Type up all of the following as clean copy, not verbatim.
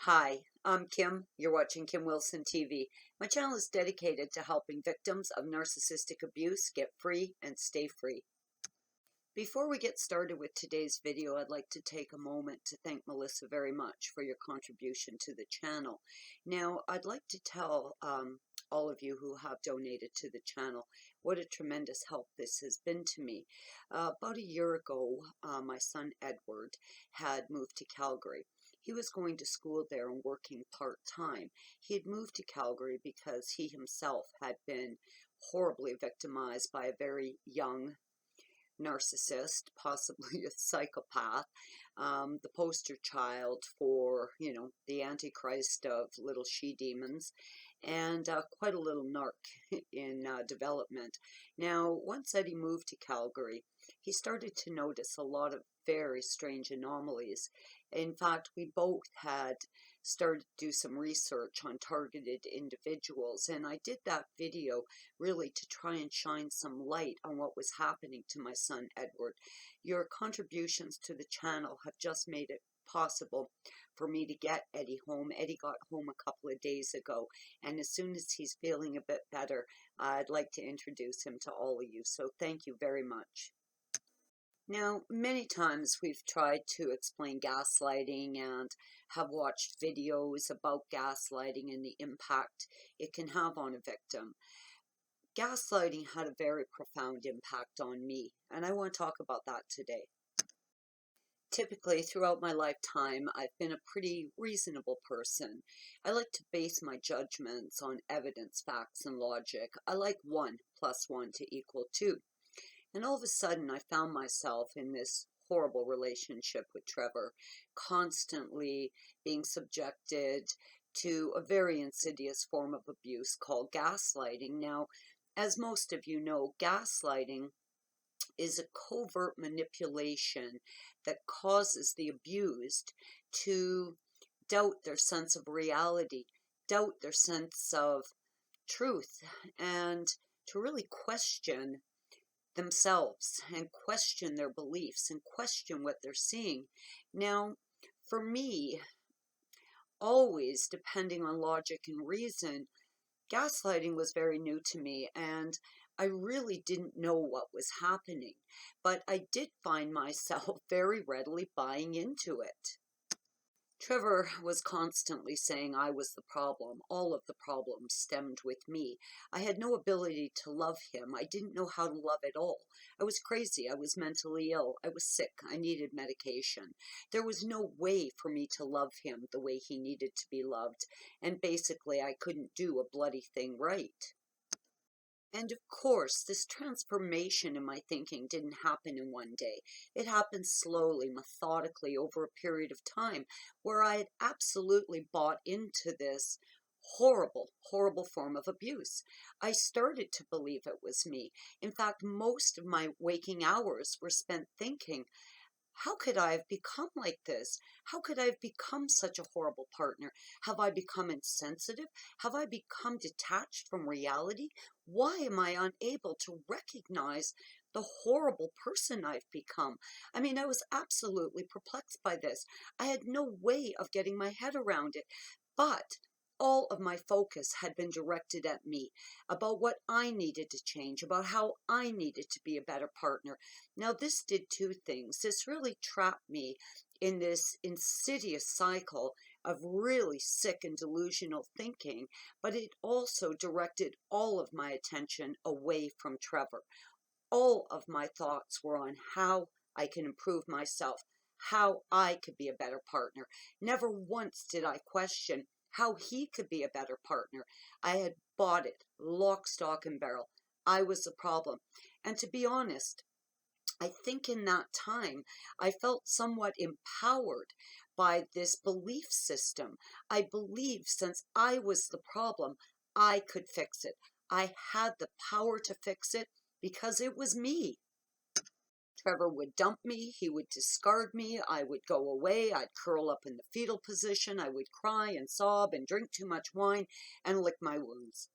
Hi, I'm Kim. You're watching Kim Wilson TV. My channel is dedicated to helping victims of narcissistic abuse get free and stay free. Before we get started with today's video, I'd like to take a moment to thank Melissa very much for your contribution to the channel. Now, I'd like to tell all of you who have donated to the channel what a tremendous help this has been to me. About a year ago, my son Edward had moved to Calgary. He was going to school there and working part-time. He had moved to Calgary because he himself had been horribly victimized by a very young narcissist, possibly a psychopath, the poster child for, the Antichrist of little she-demons, and quite a little narc in development. Now, once Eddie moved to Calgary, he started to notice a lot of very strange anomalies. In fact, we both had started to do some research on targeted individuals, and I did that video really to try and shine some light on what was happening to my son Edward. Your contributions to the channel have just made it possible for me to get Eddie home. Eddie got home a couple of days ago, and as soon as he's feeling a bit better, I'd like to introduce him to all of you. So thank you very much. Now, many times we've tried to explain gaslighting and have watched videos about gaslighting and the impact it can have on a victim. Gaslighting had a very profound impact on me, and I want to talk about that today. Typically, throughout my lifetime, I've been a pretty reasonable person. I like to base my judgments on evidence, facts, and logic. I like 1 + 1 = 2. And all of a sudden, I found myself in this horrible relationship with Trevor, constantly being subjected to a very insidious form of abuse called gaslighting. Now, as most of you know, gaslighting is a covert manipulation that causes the abused to doubt their sense of reality, doubt their sense of truth, and to really question themselves and question their beliefs and question what they're seeing. Now, for me, always depending on logic and reason, gaslighting was very new to me, and I really didn't know what was happening, but I did find myself very readily buying into it. Trevor was constantly saying I was the problem. All of the problems stemmed with me. I had no ability to love him. I didn't know how to love at all. I was crazy. I was mentally ill. I was sick. I needed medication. There was no way for me to love him the way he needed to be loved. And basically, I couldn't do a bloody thing right. And of course, this transformation in my thinking didn't happen in one day. It happened slowly, methodically, over a period of time where I had absolutely bought into this horrible, horrible form of abuse. I started to believe it was me. In fact, most of my waking hours were spent thinking, how could I have become like this? How could I have become such a horrible partner? Have I become insensitive? Have I become detached from reality? Why am I unable to recognize the horrible person I've become? I mean, I was absolutely perplexed by this. I had no way of getting my head around it. But all of my focus had been directed at me, about what I needed to change, about how I needed to be a better partner. Now, this did two things. This really trapped me in this insidious cycle of really sick and delusional thinking, but it also directed all of my attention away from Trevor. All of my thoughts were on how I can improve myself, how I could be a better partner. Never once did I question how he could be a better partner. I had bought it, lock, stock, and barrel. I was the problem. And to be honest, I think in that time, I felt somewhat empowered by this belief system. I believed since I was the problem, I could fix it. I had the power to fix it because it was me. Trevor would dump me, he would discard me, I would go away, I'd curl up in the fetal position, I would cry and sob and drink too much wine and lick my wounds.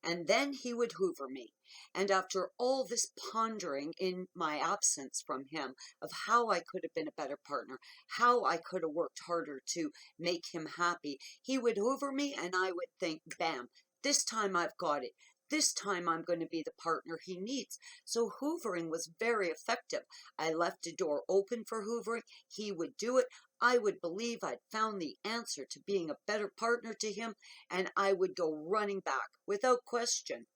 and then he would hoover me. And after all this pondering in my absence from him of how I could have been a better partner, how I could have worked harder to make him happy, he would hoover me and I would think, bam, this time I've got it. This time I'm going to be the partner he needs. So hoovering was very effective. I left a door open for hoovering. He would do it. I would believe I'd found the answer to being a better partner to him, and I would go running back without question.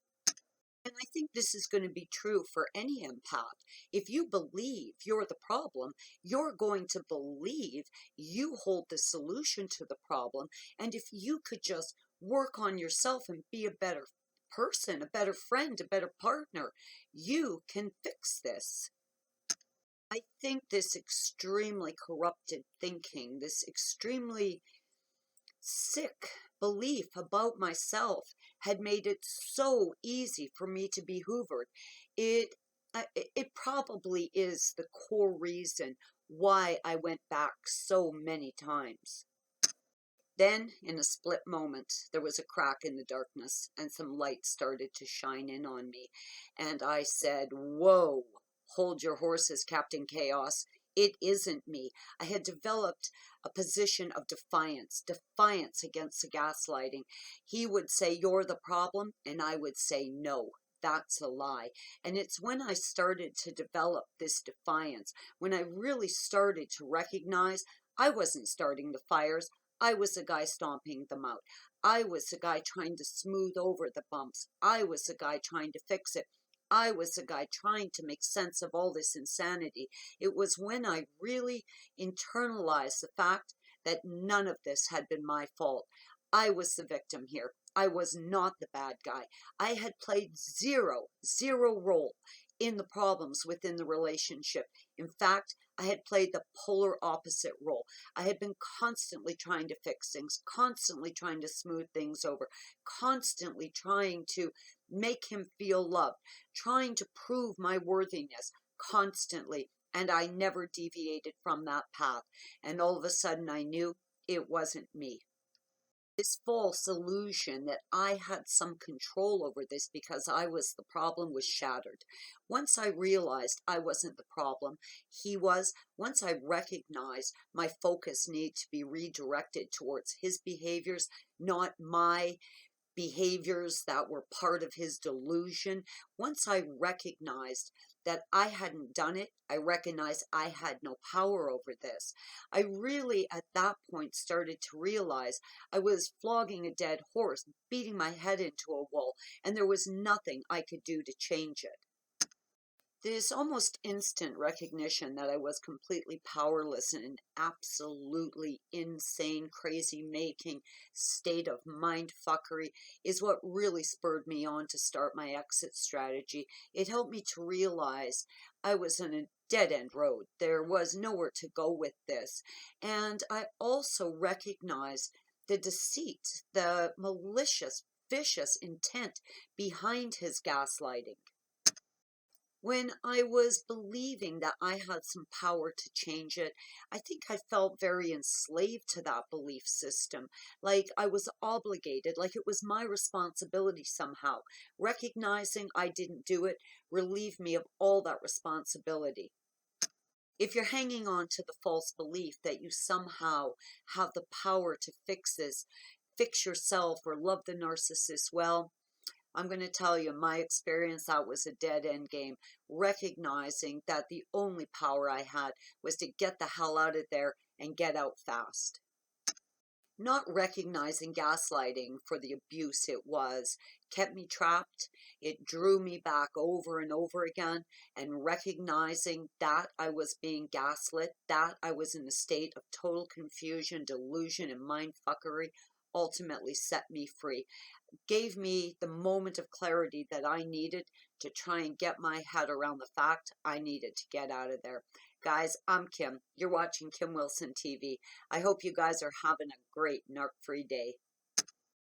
And I think this is going to be true for any empath. If you believe you're the problem, you're going to believe you hold the solution to the problem. And if you could just work on yourself and be a better person, a better friend, a better partner, you can fix this. I think this extremely corrupted thinking, this extremely sick belief about myself had made it so easy for me to be hoovered. It probably is the core reason why I went back so many times. Then, in a split moment, there was a crack in the darkness and some light started to shine in on me. And I said, whoa, hold your horses, Captain Chaos. It isn't me. I had developed a position of defiance against the gaslighting. He would say, you're the problem, and I would say, no, that's a lie. And it's when I started to develop this defiance, when I really started to recognize I wasn't starting the fires, I was the guy stomping them out. I was the guy trying to smooth over the bumps. I was the guy trying to fix it. I was the guy trying to make sense of all this insanity. It was when I really internalized the fact that none of this had been my fault. I was the victim here. I was not the bad guy. I had played zero role in the problems within the relationship. In fact, I had played the polar opposite role. I had been constantly trying to fix things, constantly trying to smooth things over, constantly trying to make him feel loved, trying to prove my worthiness constantly. And I never deviated from that path. And all of a sudden I knew it wasn't me. This false illusion that I had some control over this because I was the problem was shattered. Once I realized I wasn't the problem, he was, once I recognized my focus needed to be redirected towards his behaviors, not my behaviors that were part of his delusion. Once I recognized that I hadn't done it, I recognized I had no power over this. I really, at that point, started to realize I was flogging a dead horse, beating my head into a wall, and there was nothing I could do to change it. This almost instant recognition that I was completely powerless in an absolutely insane, crazy-making state of mindfuckery is what really spurred me on to start my exit strategy. It helped me to realize I was on a dead-end road. There was nowhere to go with this. And I also recognized the deceit, the malicious, vicious intent behind his gaslighting. When I was believing that I had some power to change it, I think I felt very enslaved to that belief system, like I was obligated, like it was my responsibility somehow. Recognizing I didn't do it relieved me of all that responsibility. If you're hanging on to the false belief that you somehow have the power to fix this, fix yourself or love the narcissist well, I'm going to tell you, my experience, that was a dead end game. Recognizing that the only power I had was to get the hell out of there and get out fast. Not recognizing gaslighting for the abuse it was kept me trapped. It drew me back over and over again, and recognizing that I was being gaslit, that I was in a state of total confusion, delusion, and mindfuckery ultimately set me free. Gave me the moment of clarity that I needed to try and get my head around the fact I needed to get out of there. Guys, I'm Kim. You're watching Kim Wilson TV. I hope you guys are having a great narc-free day.